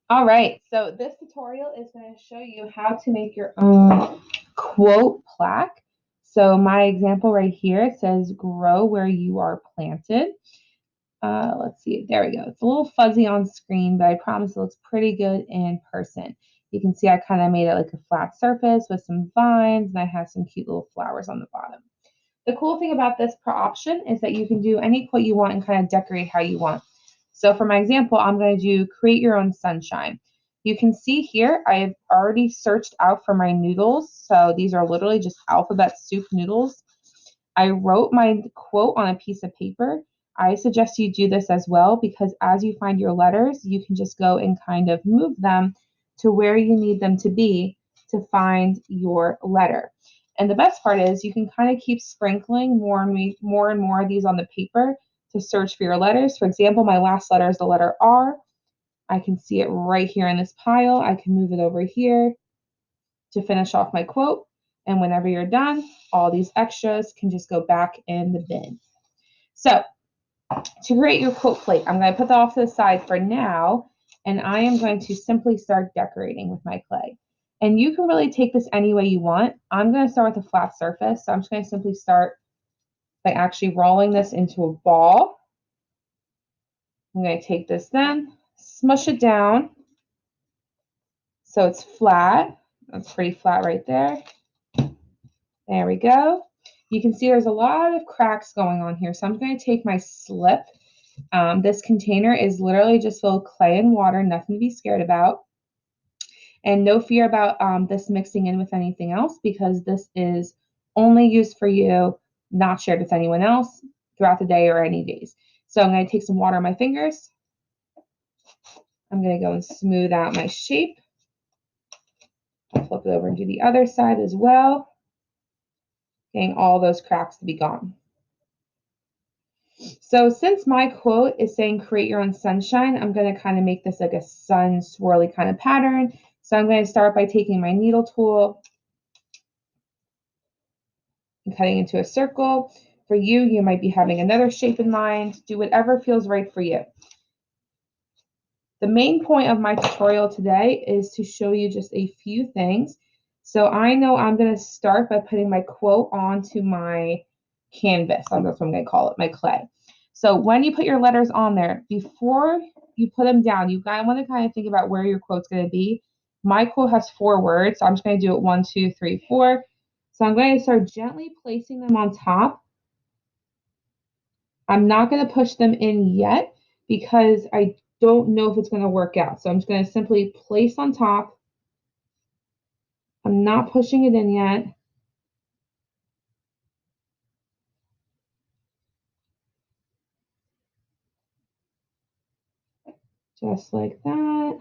All right, so this tutorial is going to show you how to make your own quote plaque. So my example right here, it says grow where you are planted. Let's see, there we go. It's a little fuzzy on screen, but I promise it looks pretty good in person. You can see I kind of made it like a flat surface with some vines, and I have some cute little flowers on the bottom. The cool thing about this per option is that you can do any quote you want and kind of decorate how you want. So for my example, I'm going to do create your own sunshine. You can see here, I've already searched out for my noodles. So these are literally just alphabet soup noodles. I wrote my quote on a piece of paper. I suggest you do this as well because as you find your letters, you can just go and kind of move them to where you need them to be to find your letter. And the best part is you can kind of keep sprinkling more and more of these on the paper to search for your letters. For example, my last letter is the letter R. I can see it right here in this pile. I can move it over here to finish off my quote. And whenever you're done, all these extras can just go back in the bin. So to create your quote plate, I'm going to put that off to the side for now, and I am going to simply start decorating with my clay. And you can really take this any way you want. I'm going to start with a flat surface, so I'm just going to simply start by actually rolling this into a ball. I'm going to take this then, smush it down so it's flat. That's pretty flat right there. There we go. You can see there's a lot of cracks going on here, so I'm going to take my slip. This container is literally just full of clay and water, nothing to be scared about. And no fear about this mixing in with anything else because this is only used for you, not shared with anyone else throughout the day or any days. So I'm going to take some water on my fingers. I'm going to go and smooth out my shape. I'll flip it over and do the other side as well, getting all those cracks to be gone. So since my quote is saying create your own sunshine, I'm going to kind of make this like a sun swirly kind of pattern. So I'm going to start by taking my needle tool and cutting into a circle. For you, you might be having another shape in mind. Do whatever feels right for you. The main point of my tutorial today is to show you just a few things. So I know I'm going to start by putting my quote onto my canvas. That's what I'm going to call it, my clay. So when you put your letters on there, before you put them down, you want to kind of think about where your quote's going to be. My quote has 4 words, so I'm just going to do it 1, 2, 3, 4. So I'm going to start gently placing them on top. I'm not going to push them in yet because I don't know if it's going to work out. So I'm just going to simply place on top. I'm not pushing it in yet. Just like that.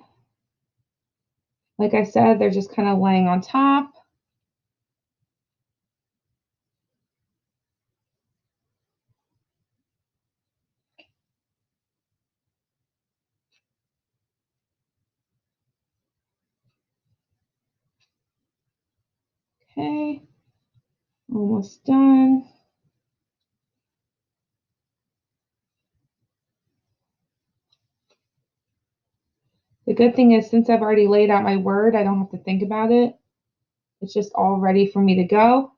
Like I said, they're just kind of laying on top. Okay, almost done. The good thing is since I've already laid out my word, I don't have to think about it. It's just all ready for me to go.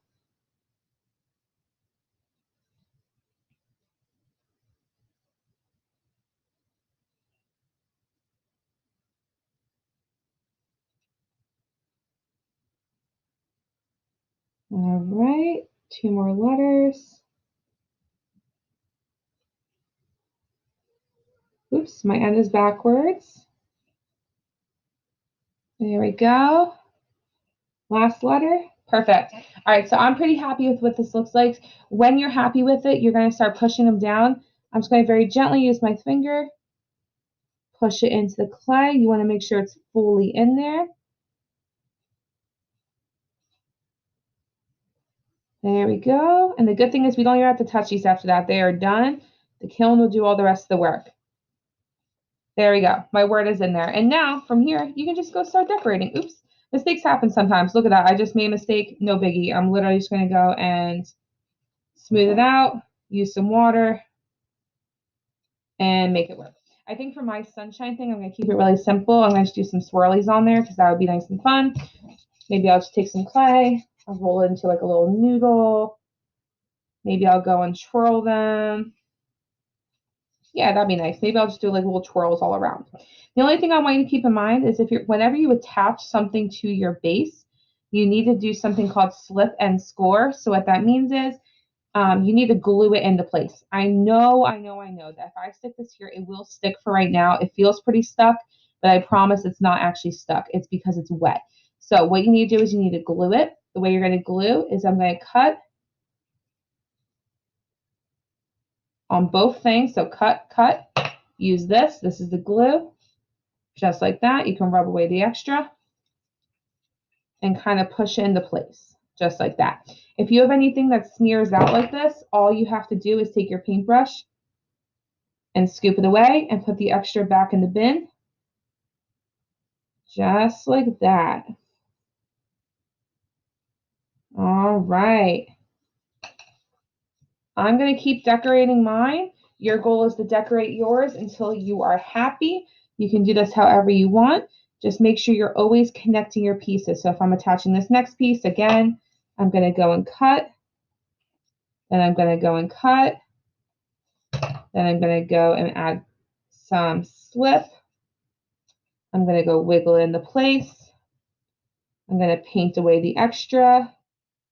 All right, 2 more letters. Oops, my end is backwards. There we go. Last letter. Perfect. All right, so I'm pretty happy with what this looks like. When you're happy with it, you're going to start pushing them down. I'm just going to very gently use my finger, push it into the clay. You want to make sure it's fully in there. There we go. And the good thing is we don't even have to touch these after that. They are done. The kiln will do all the rest of the work. There we go. My word is in there. And now from here, you can just go start decorating. Oops. Mistakes happen sometimes. Look at that. I just made a mistake. No biggie. I'm literally just going to go and smooth it out, use some water, and make it work. I think for my sunshine thing, I'm going to keep it really simple. I'm going to do some swirlies on there because that would be nice and fun. Maybe I'll just take some clay. I'll roll it into like a little noodle. Maybe I'll go and twirl them. Yeah, that'd be nice. Maybe I'll just do like little twirls all around. The only thing I want you to keep in mind is whenever you attach something to your base, you need to do something called slip and score. So what that means is you need to glue it into place. I know that if I stick this here, it will stick for right now. It feels pretty stuck, but I promise it's not actually stuck. It's because it's wet. So what you need to do is you need to glue it. The way you're going to glue is I'm going to cut on both things. So cut, cut. Use this. This is the glue. Just like that. You can rub away the extra and kind of push it into place. Just like that. If you have anything that smears out like this, all you have to do is take your paintbrush and scoop it away and put the extra back in the bin. Just like that. All right. I'm going to keep decorating mine. Your goal is to decorate yours until you are happy. You can do this however you want. Just make sure you're always connecting your pieces. So if I'm attaching this next piece, again, I'm going to go and cut. Then I'm going to go and cut. Then I'm going to go and add some slip. I'm going to go wiggle into place. I'm going to paint away the extra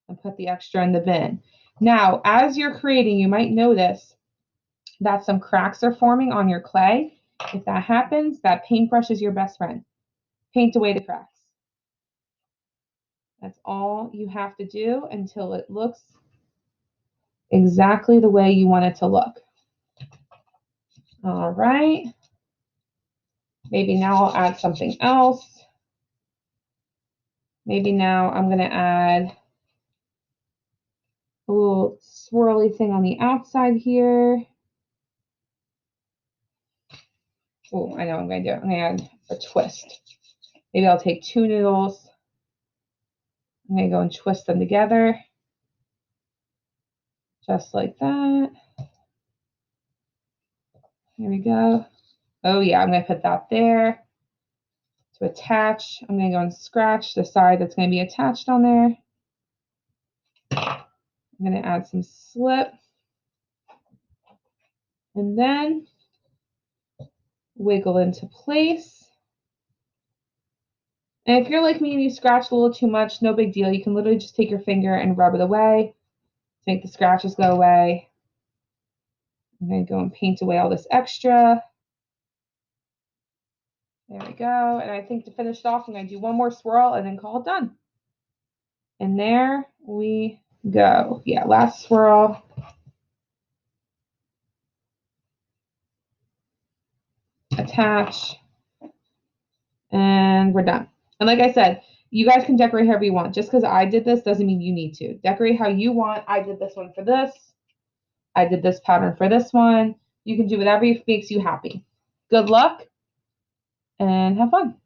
and put the extra in the bin. Now, as you're creating, you might notice that some cracks are forming on your clay. If that happens, that paintbrush is your best friend. Paint away the cracks. That's all you have to do until it looks exactly the way you want it to look. All right. Maybe now I'll add something else. Maybe now I'm going to add a little swirly thing on the outside here. Oh, I know what I'm going to do. I'm going to add a twist. Maybe I'll take 2 noodles. I'm going to go and twist them together. Just like that. Here we go. Oh yeah, I'm going to put that there to attach. I'm going to go and scratch the side that's going to be attached on there. I'm going to add some slip. And then wiggle into place. And if you're like me and you scratch a little too much, no big deal. You can literally just take your finger and rub it away to make the scratches go away. I'm going to go and paint away all this extra. There we go. And I think to finish it off, I'm going to do one more swirl and then call it done. And there we go. Yeah, last swirl. Attach. And we're done. And like I said, you guys can decorate however you want. Just because I did this doesn't mean you need to. Decorate how you want. I did this one for this. I did this pattern for this one. You can do whatever makes you happy. Good luck and have fun.